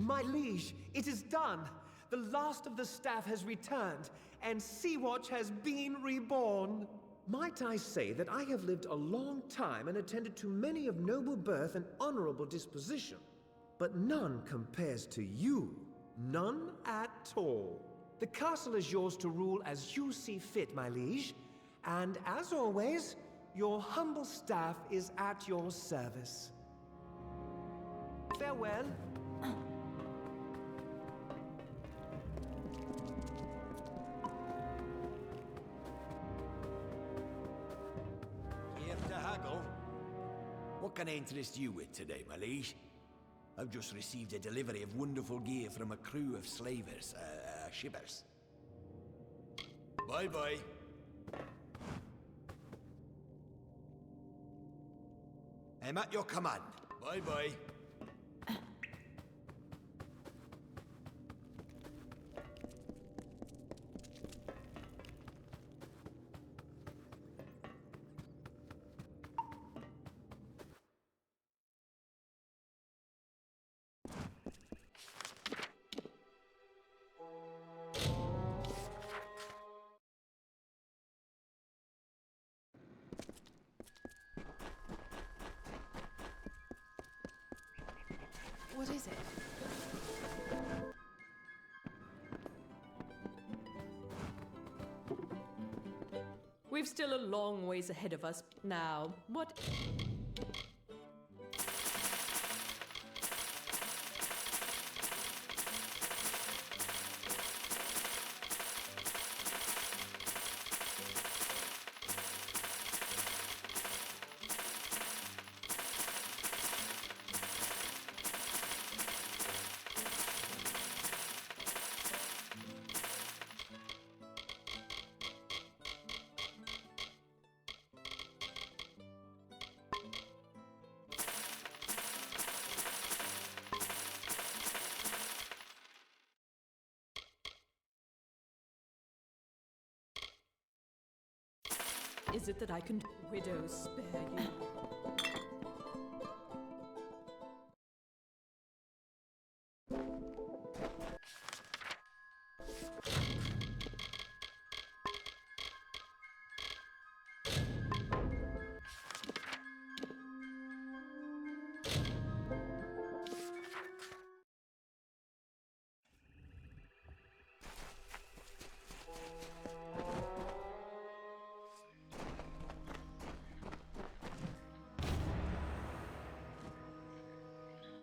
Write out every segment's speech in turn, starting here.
My liege, it is done. The last of the staff has returned, and Sea-Watch has been reborn. Might I say that I have lived a long time and attended to many of noble birth and honorable disposition, but none compares to you. None at all. The castle is yours to rule as you see fit, my liege, and as always, your humble staff is at your service. Farewell. What can I interest you with today, my liege? I've just received a delivery of wonderful gear from a crew of slavers, shippers. Bye-bye. I'm at your command. Bye-bye. What is it? We've still a long ways ahead of us. Now, what... Is it that I can, widows, spare you?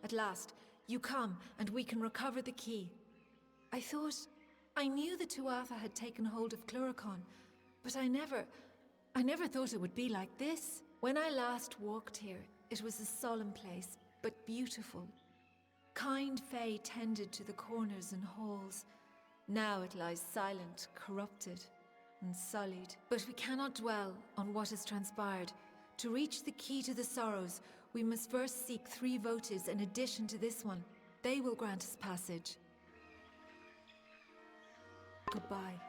At last, you come, and we can recover the key. I knew the Tuatha had taken hold of Cluricon, but I never thought it would be like this. When I last walked here, it was a solemn place, but beautiful. Kind Fae tended to the corners and halls. Now it lies silent, corrupted, and sullied. But we cannot dwell on what has transpired. To reach the key to the Sorrows, we must first seek 3 votives in addition to this one. They will grant us passage. Goodbye.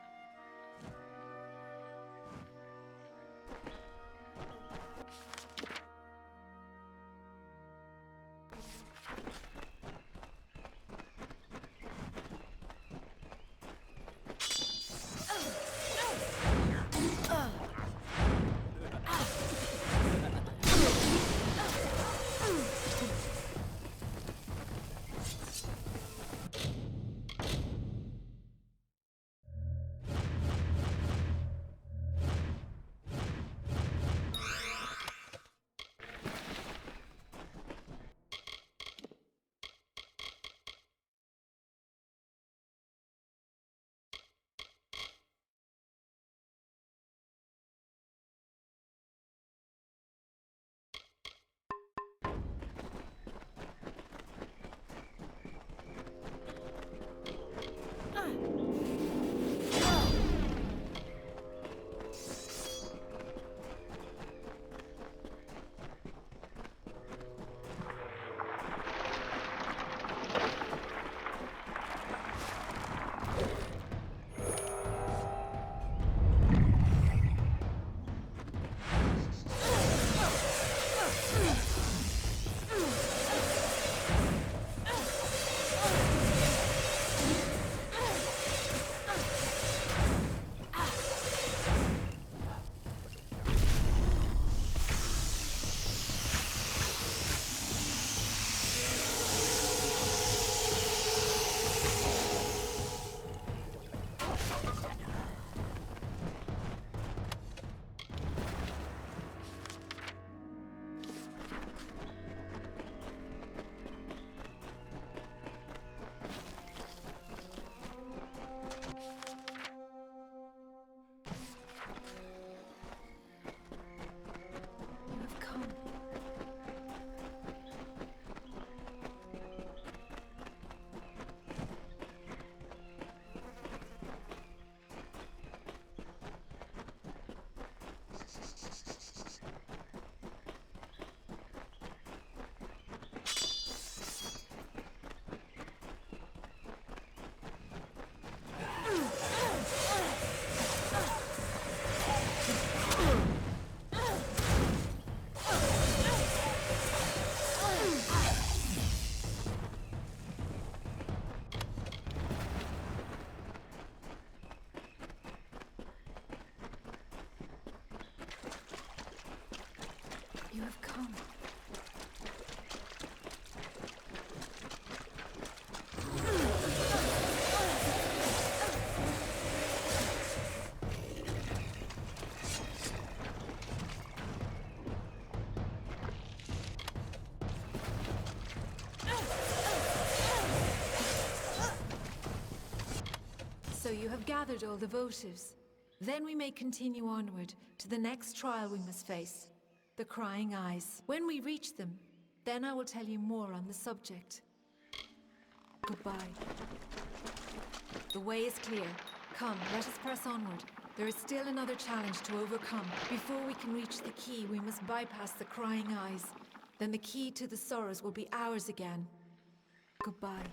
gathered all the votives. Then we may continue onward to the next trial we must face, the Crying Eyes. When we reach them, then I will tell you more on the subject. Goodbye. The way is clear. Come, let us press onward. There is still another challenge to overcome. Before we can reach the key, we must bypass the Crying Eyes. Then the key to the sorrows will be ours again. Goodbye.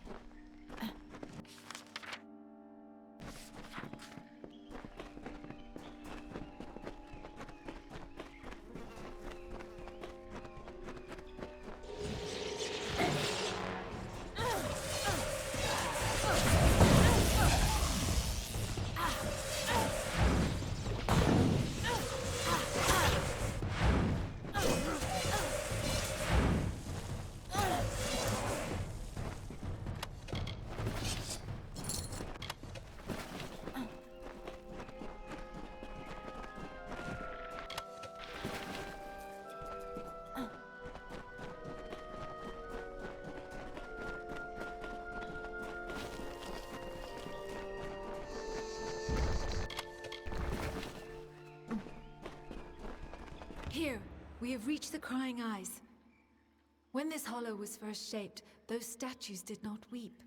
Here, we have reached the Crying Eyes. When this hollow was first shaped, those statues did not weep.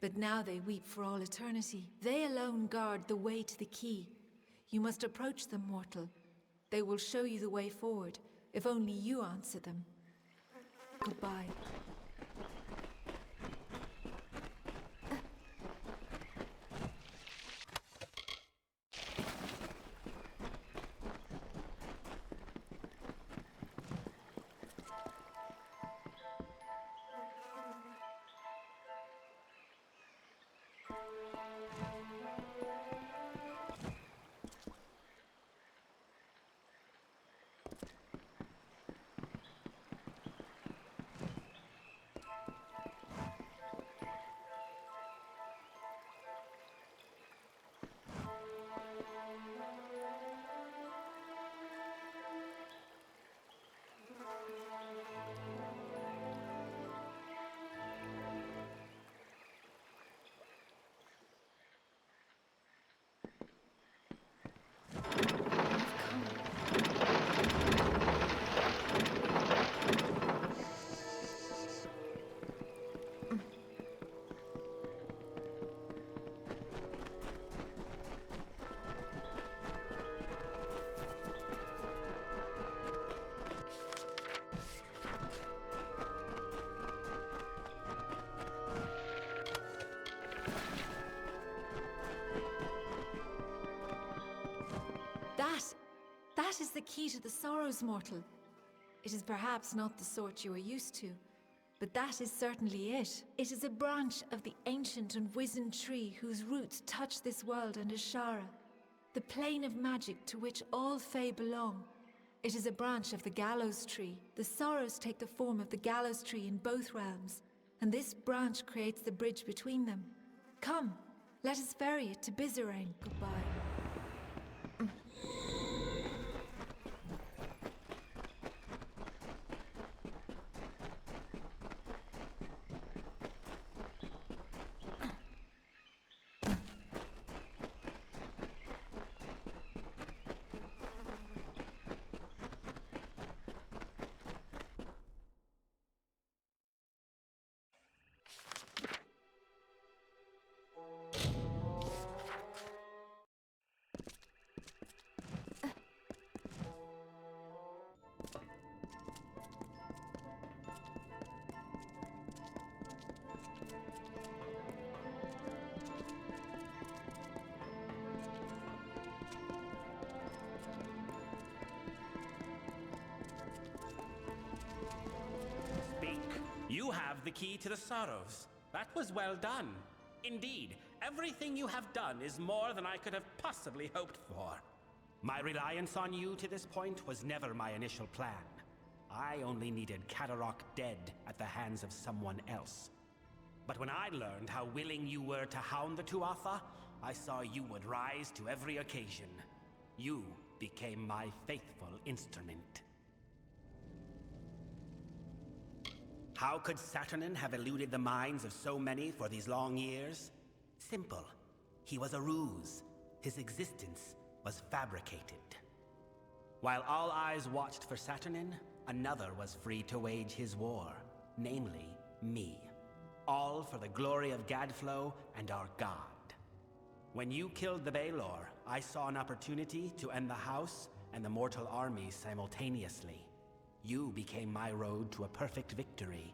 But now they weep for all eternity. They alone guard the way to the key. You must approach them, mortal. They will show you the way forward, if only you answer them. Goodbye. That is the key to the sorrows, mortal. It is perhaps not the sort you are used to, but that is certainly it. It is a branch of the ancient and wizened tree whose roots touch this world and Ashara, the plane of magic to which all Fae belong. It is a branch of the gallows tree. The sorrows take the form of the gallows tree in both realms, and this branch creates the bridge between them. Come, let us ferry it to Bizarane. Goodbye. You have the key to the sorrows. That was well done. Indeed, everything you have done is more than I could have possibly hoped for. My reliance on you to this point was never my initial plan. I only needed Kadarok dead at the hands of someone else. But when I learned how willing you were to hound the Tuatha, I saw you would rise to every occasion. You became my faithful instrument. How could Saturnin have eluded the minds of so many for these long years? Simple. He was a ruse. His existence was fabricated. While all eyes watched for Saturnin, another was free to wage his war, namely me. All for the glory of Gadflow and our god. When you killed the Baelor, I saw an opportunity to end the House and the mortal armies simultaneously. You became my road to a perfect victory.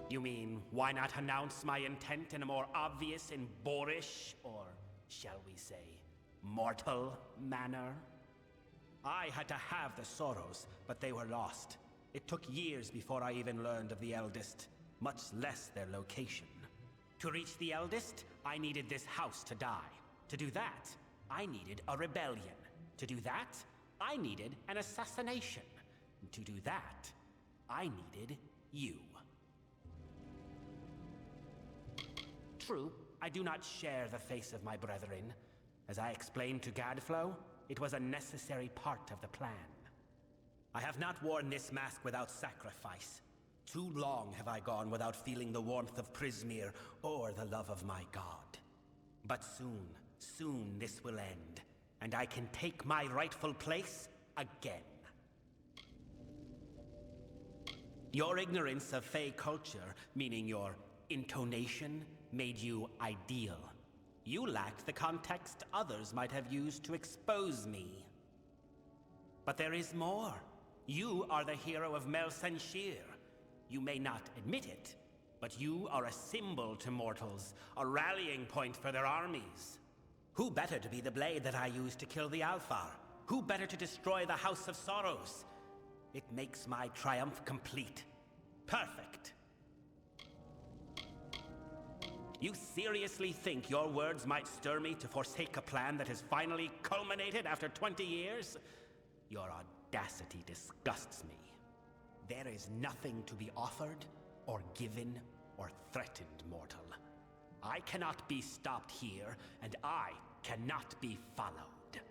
You mean, why not announce my intent in a more obvious and boorish, or shall we say, mortal manner? I had to have the Sorrows, but they were lost. It took years before I even learned of the Eldest, much less their location. To reach the Eldest, I needed this house to die. To do that, I needed a rebellion. To do that, I needed an assassination. To do that, I needed you. True, I do not share the face of my brethren. As I explained to Gadflow, it was a necessary part of the plan. I have not worn this mask without sacrifice. Too long have I gone without feeling the warmth of Prismeer or the love of my god. But soon this will end, and I can take my rightful place again. Your ignorance of Fey culture, meaning your intonation, made you ideal. You lacked the context others might have used to expose me. But there is more. You are the hero of Mel Senshir. You may not admit it, but you are a symbol to mortals, a rallying point for their armies. Who better to be the blade that I used to kill the Alfar? Who better to destroy the House of Sorrows? It makes my triumph complete. Perfect. You seriously think your words might stir me to forsake a plan that has finally culminated after 20 years? Your audacity disgusts me. There is nothing to be offered, or given, or threatened, mortal. I cannot be stopped here, and I cannot be followed.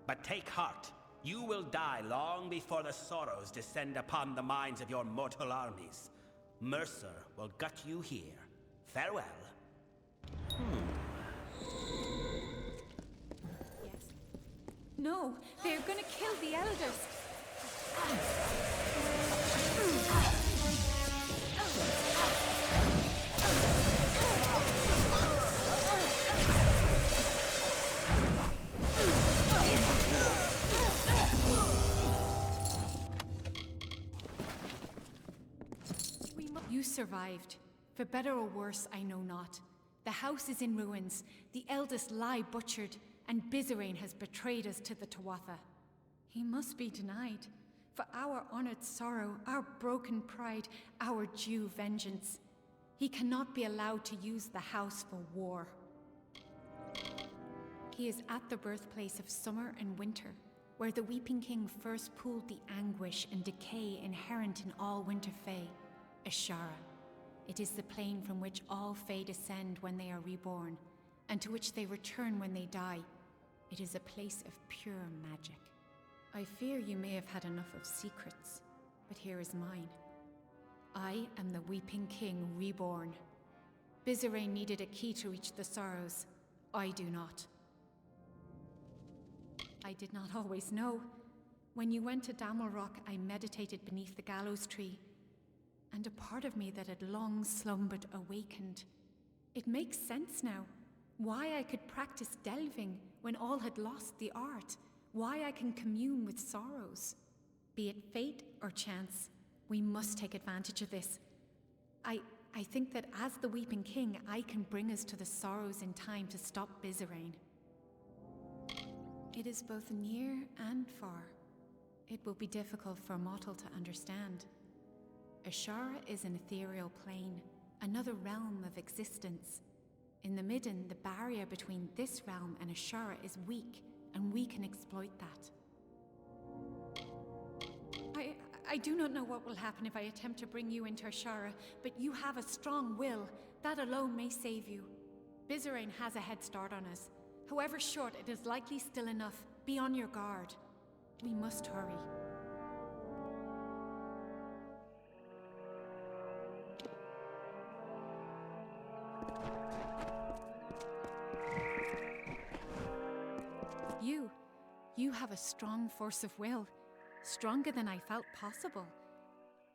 But take heart. You will die long before the Sorrows descend upon the minds of your mortal armies. Mercer will gut you here. Farewell. Yes. No, they're gonna kill the elders. You survived. For better or worse, I know not. The house is in ruins, the eldest lie butchered, and Bizarane has betrayed us to the Tuatha. He must be denied. For our honored sorrow, our broken pride, our due vengeance. He cannot be allowed to use the house for war. He is at the birthplace of summer and winter, where the Weeping King first pooled the anguish and decay inherent in all Winter Fae, Ashara. It is the plane from which all Fae descend when they are reborn, and to which they return when they die. It is a place of pure magic. I fear you may have had enough of secrets, but here is mine. I am the Weeping King reborn. Bizarane needed a key to reach the Sorrows. I do not. I did not always know. When you went to Damelrock, I meditated beneath the gallows tree, and a part of me that had long slumbered awakened. It makes sense now. Why I could practice delving when all had lost the art. Why I can commune with sorrows. Be it fate or chance, we must take advantage of this. I think that as the Weeping King, I can bring us to the Sorrows in time to stop Bizarane. It is both near and far. It will be difficult for a mortal to understand. Ashara is an ethereal plane, another realm of existence. In the midden, the barrier between this realm and Ashara is weak, and we can exploit that. I do not know what will happen if I attempt to bring you into Ashara, but you have a strong will. That alone may save you. Bizarane has a head start on us. However short, it is likely still enough. Be on your guard. We must hurry. You have a strong force of will, stronger than I felt possible.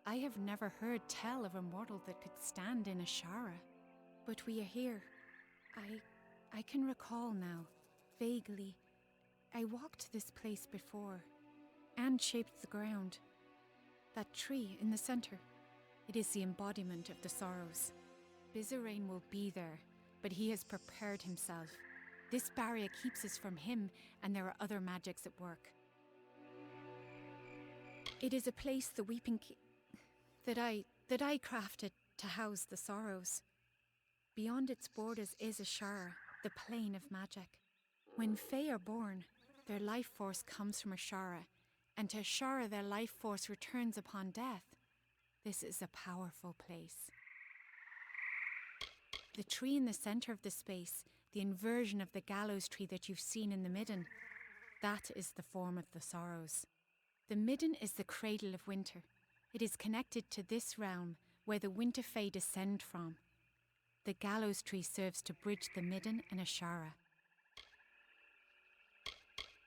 I have never heard tell of a mortal that could stand in a Shara. But we are here. I can recall now, vaguely. I walked this place before, and shaped the ground. That tree in the center, it is the embodiment of the sorrows. Bizarrain will be there, but he has prepared himself. This barrier keeps us from him, and there are other magics at work. It is a place the Weeping that I crafted to house the sorrows. Beyond its borders is a Shara, the plane of magic. When Fae are born, their life force comes from a Shara, and to Shara their life force returns upon death. This is a powerful place. The tree in the center of the space, the inversion of the gallows tree that you've seen in the midden, that is the form of the sorrows. The midden is the cradle of winter. It is connected to this realm where the winter fae descend from. The gallows tree serves to bridge the midden and Ashara.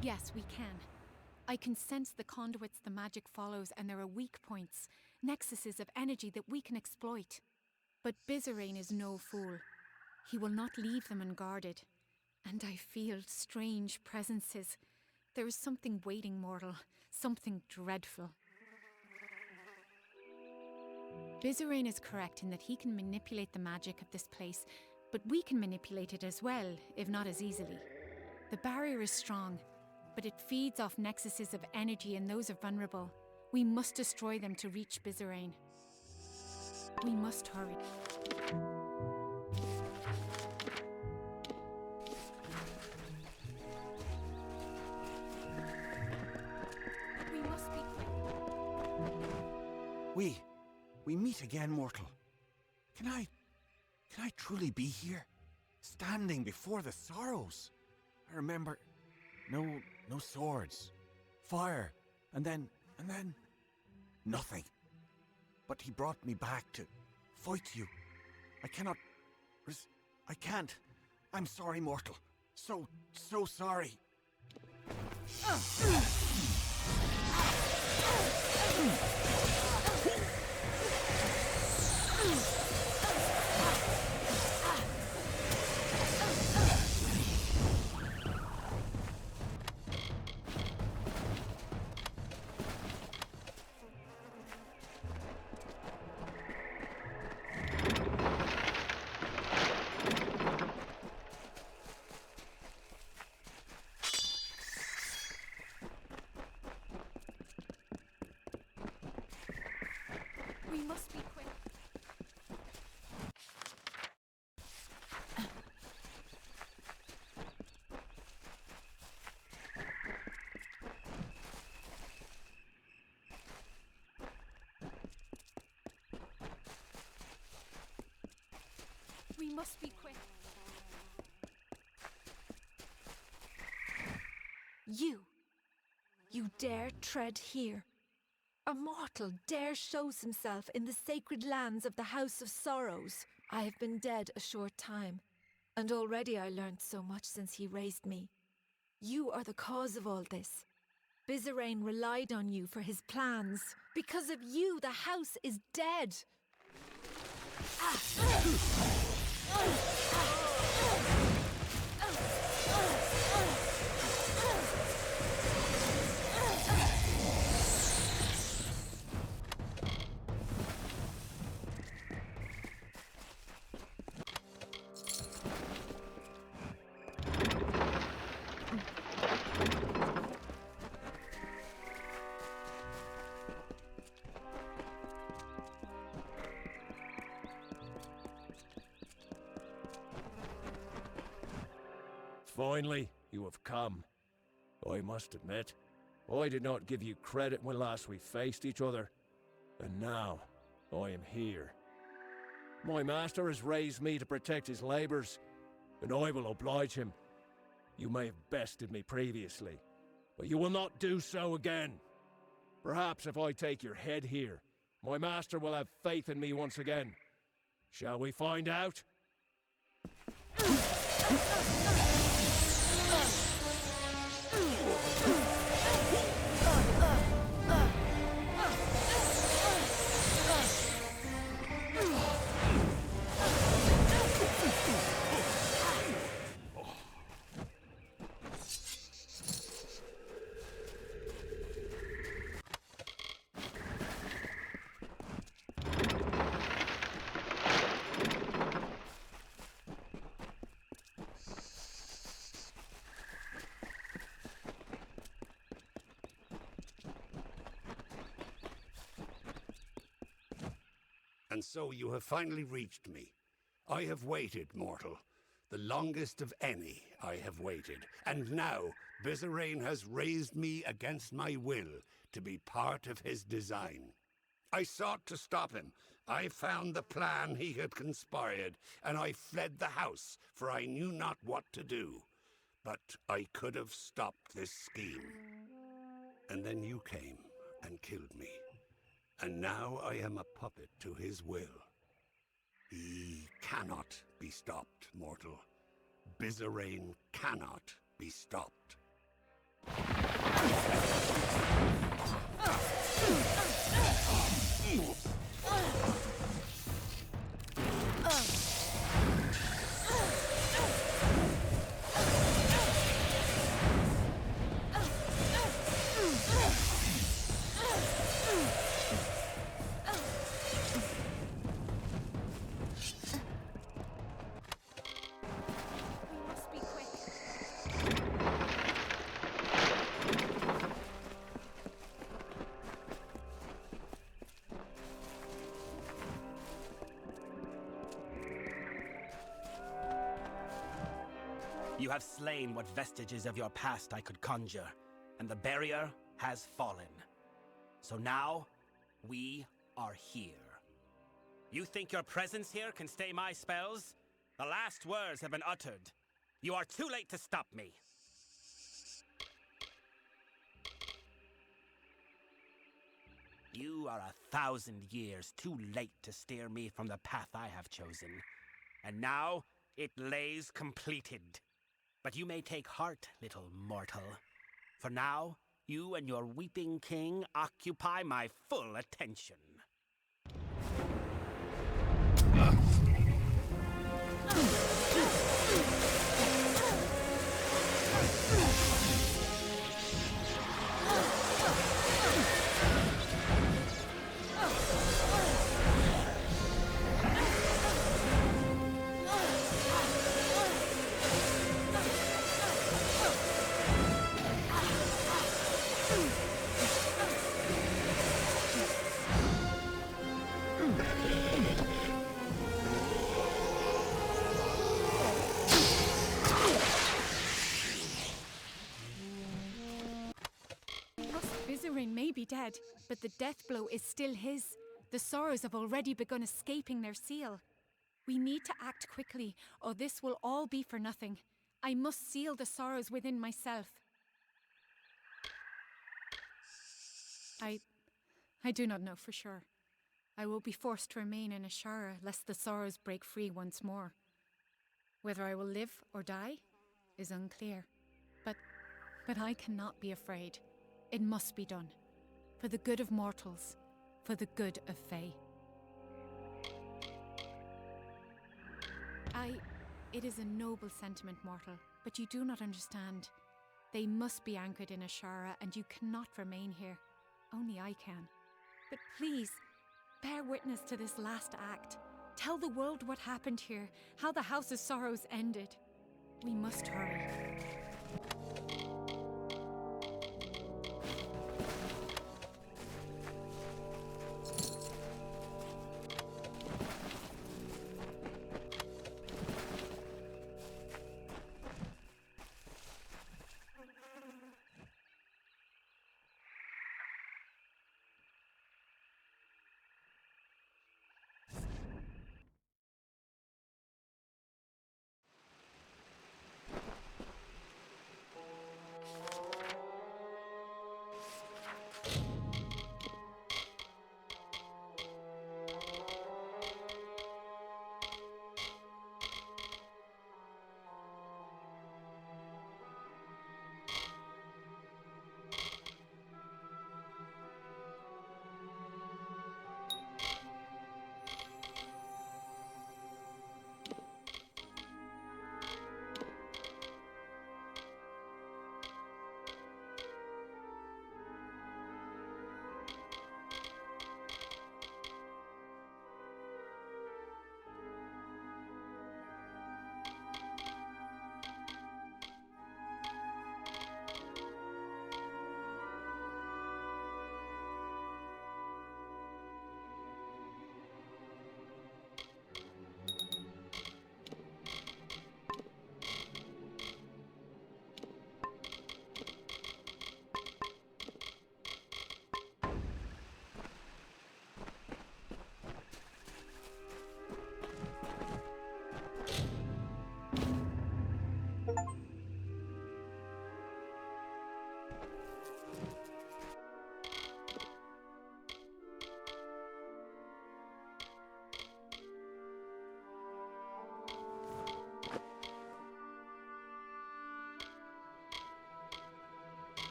Yes, we can. I can sense the conduits the magic follows, and there are weak points, nexuses of energy that we can exploit. But Bizarrain is no fool. He will not leave them unguarded. And I feel strange presences. There is something waiting, mortal. Something dreadful. Bizarrain is correct in that he can manipulate the magic of this place, but we can manipulate it as well, if not as easily. The barrier is strong, but it feeds off nexuses of energy, and those are vulnerable. We must destroy them to reach Bizarrain. We must hurry. We must be quick. We meet again, mortal. Can I truly be here? Standing before the sorrows? I remember no swords, fire, and then nothing. But he brought me back to fight you. I can't. I'm sorry, mortal. So sorry. We must be quick. We must be quick. You dare tread here? A mortal dare shows himself in the sacred lands of the House of Sorrows. I have been dead a short time, and already I learned so much since he raised me. You are the cause of all this. Bizarrain relied on you for his plans. Because of you, the house is dead. Finally, you have come. I must admit, I did not give you credit when last we faced each other. And now, I am here. My master has raised me to protect his labors, and I will oblige him. You may have bested me previously, but you will not do so again. Perhaps if I take your head here, my master will have faith in me once again. Shall we find out? And so you have finally reached me. I have waited, mortal. The longest of any I have waited. And now, Bizarrain has raised me against my will to be part of his design. I sought to stop him. I found the plan he had conspired, and I fled the house, for I knew not what to do. But I could have stopped this scheme. And then you came and killed me. And now I am a puppet to his will. He cannot be stopped, mortal. Bizarrain cannot be stopped. You have slain what vestiges of your past I could conjure, and the barrier has fallen. So now, we are here. You think your presence here can stay my spells? The last words have been uttered. You are too late to stop me. You are 1,000 years too late to steer me from the path I have chosen. And now, it lays completed. But you may take heart, little mortal. For now, you and your weeping king occupy my full attention. Bizarrain may be dead, but the death blow is still his. The sorrows have already begun escaping their seal. We need to act quickly, or this will all be for nothing. I must seal the sorrows within myself. I do not know for sure. I will be forced to remain in Ashara lest the sorrows break free once more. Whether I will live or die is unclear. But I cannot be afraid. It must be done. For the good of mortals. For the good of Fae. It is a noble sentiment, mortal, but you do not understand. They must be anchored in Ashara, and you cannot remain here. Only I can. But please, bear witness to this last act. Tell the world what happened here, how the House of Sorrows ended. We must hurry.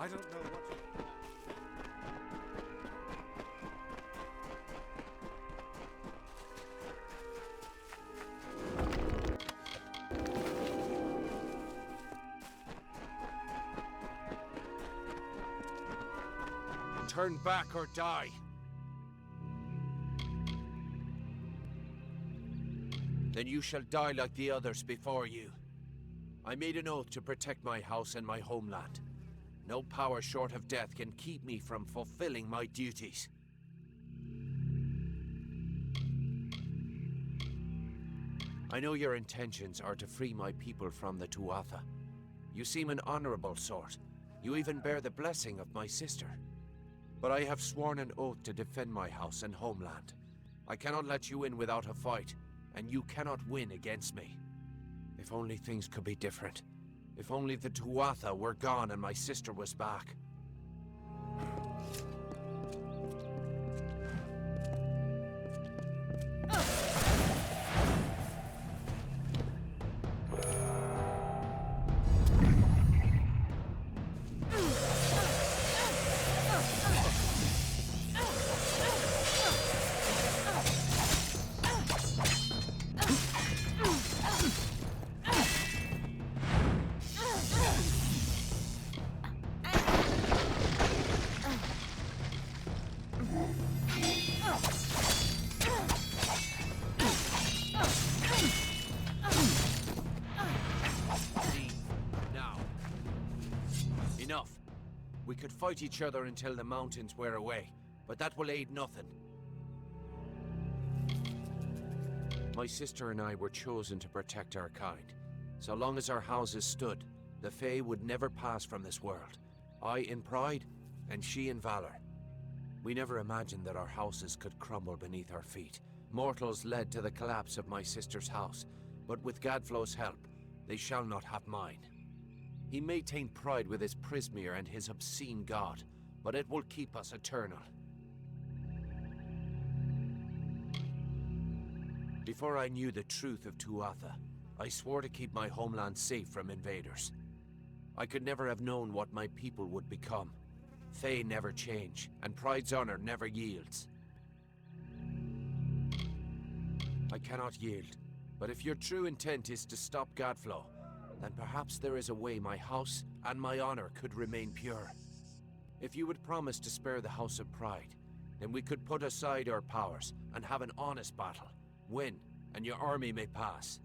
I don't know what to... Turn back or die. Then you shall die like the others before you. I made an oath to protect my house and my homeland. No power short of death can keep me from fulfilling my duties. I know your intentions are to free my people from the Tuatha. You seem an honorable sort. You even bear the blessing of my sister. But I have sworn an oath to defend my house and homeland. I cannot let you in without a fight, and you cannot win against me. If only things could be different. If only the Tuatha were gone and my sister was back. We could fight each other until the mountains wear away, but that will aid nothing. My sister and I were chosen to protect our kind. So long as our houses stood, the Fae would never pass from this world. I in pride, and she in valor. We never imagined that our houses could crumble beneath our feet. Mortals led to the collapse of my sister's house, but with Gadflow's help, they shall not have mine. He may taint pride with his Prismere and his obscene god, but it will keep us eternal. Before I knew the truth of Tuatha, I swore to keep my homeland safe from invaders. I could never have known what my people would become. Fae never change, and Pride's honor never yields. I cannot yield, but if your true intent is to stop Godflow, then perhaps there is a way my house and my honor could remain pure. If you would promise to spare the House of Pride, then we could put aside our powers and have an honest battle. Win, and your army may pass.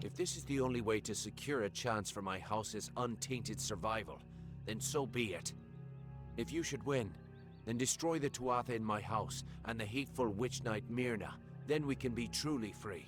If this is the only way to secure a chance for my house's untainted survival, then so be it. If you should win, then destroy the Tuatha in my house and the hateful witch knight Myrna. Then we can be truly free.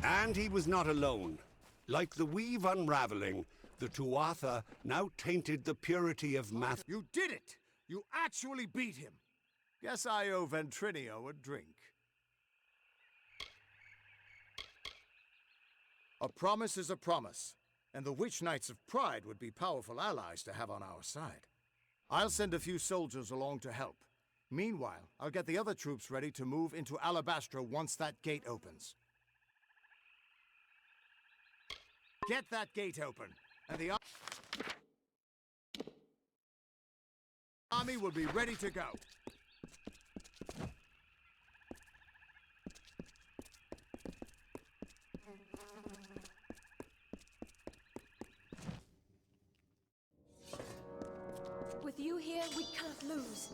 And he was not alone. Like the weave unraveling, the Tuatha now tainted the purity of math. You did it! You actually beat him! Guess I owe Ventrinio a drink. A promise is a promise, and the Witch Knights of Pride would be powerful allies to have on our side. I'll send a few soldiers along to help. Meanwhile, I'll get the other troops ready to move into Alabastra once that gate opens. Get that gate open, and the army will be ready to go. With you here, we can't lose.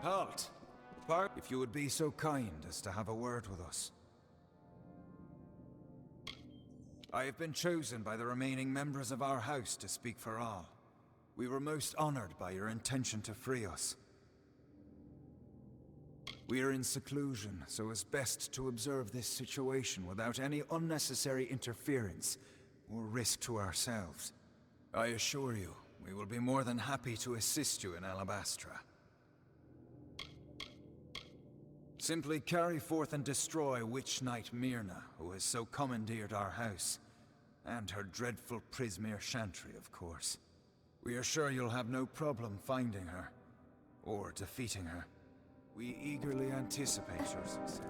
Halt! If you would be so kind as to have a word with us. I have been chosen by the remaining members of our house to speak for all. We were most honored by your intention to free us. We are in seclusion, so it's best to observe this situation without any unnecessary interference or risk to ourselves. I assure you, we will be more than happy to assist you in Alabastra. Simply carry forth and destroy Witch Knight Myrna, who has so commandeered our house, and her dreadful Prismere Chantry, of course. We are sure you'll have no problem finding her, or defeating her. We eagerly anticipate your success.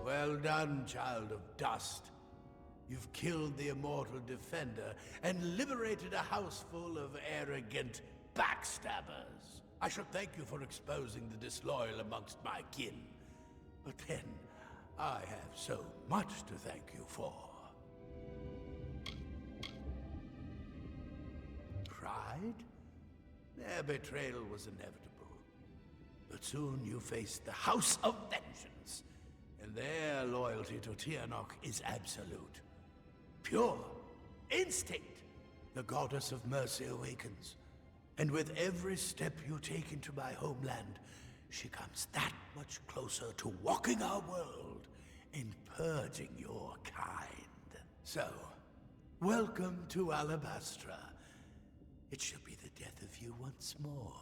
Well done, child of dust. You've killed the immortal defender and liberated a house full of arrogant backstabbers. I should thank you for exposing the disloyal amongst my kin. But then, I have so much to thank you for. Pride? Their betrayal was inevitable. But soon you faced the House of Vengeance, and their loyalty to Tianok is absolute. Pure. Instinct. The goddess of mercy awakens. And with every step you take into my homeland, she comes that much closer to walking our world and purging your kind. So, welcome to Alabastra. It shall be the death of you once more.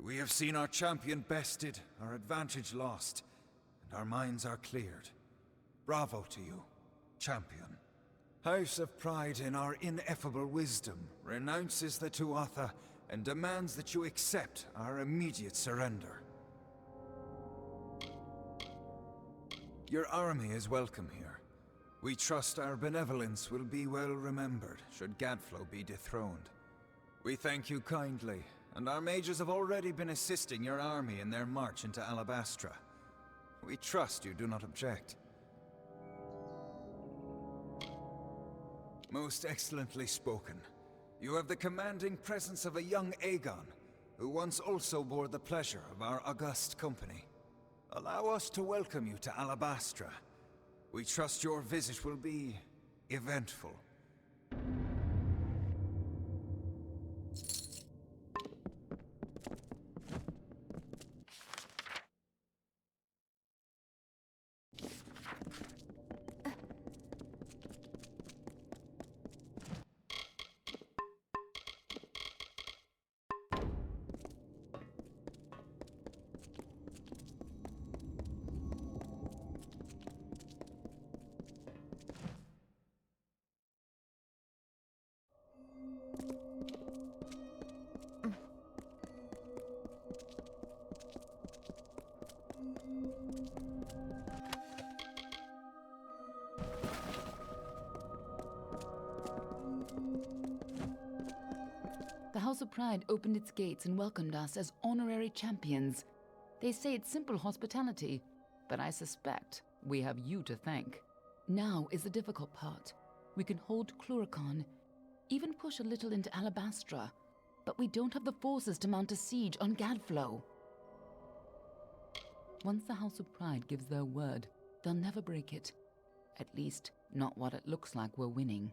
We have seen our champion bested, our advantage lost, and our minds are cleared. Bravo to you, champion. House of Pride, in our ineffable wisdom, renounces the Tuatha and demands that you accept our immediate surrender. Your army is welcome here. We trust our benevolence will be well remembered should Gadflow be dethroned. We thank you kindly, and our mages have already been assisting your army in their march into Alabastra. We trust you do not object. Most excellently spoken. You have the commanding presence of a young Aegon, who once also bore the pleasure of our august company. Allow us to welcome you to Alabastra. We trust your visit will be eventful. House of Pride opened its gates and welcomed us as honorary champions. They say it's simple hospitality, but I suspect we have you to thank. Now is the difficult part. We can hold Cluricon, even push a little into Alabastra, but we don't have the forces to mount a siege on Gadflow. Once the House of Pride gives their word, they'll never break it. At least, not what it looks like we're winning.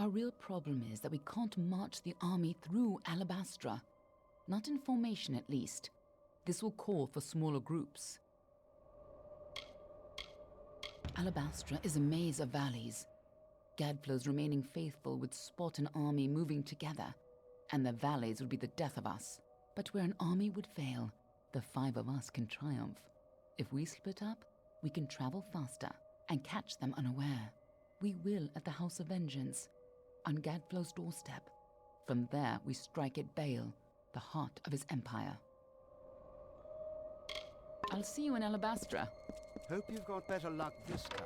Our real problem is that we can't march the army through Alabastra. Not in formation, at least. This will call for smaller groups. Alabastra is a maze of valleys. Gadflow's remaining faithful would spot an army moving together, and the valleys would be the death of us. But where an army would fail, the 5 of us can triumph. If we split up, we can travel faster and catch them unaware. We will at the House of Vengeance, on Gadflow's doorstep. From there, we strike at Bale, the heart of his empire. I'll see you in Alabastra. Hope you've got better luck this time.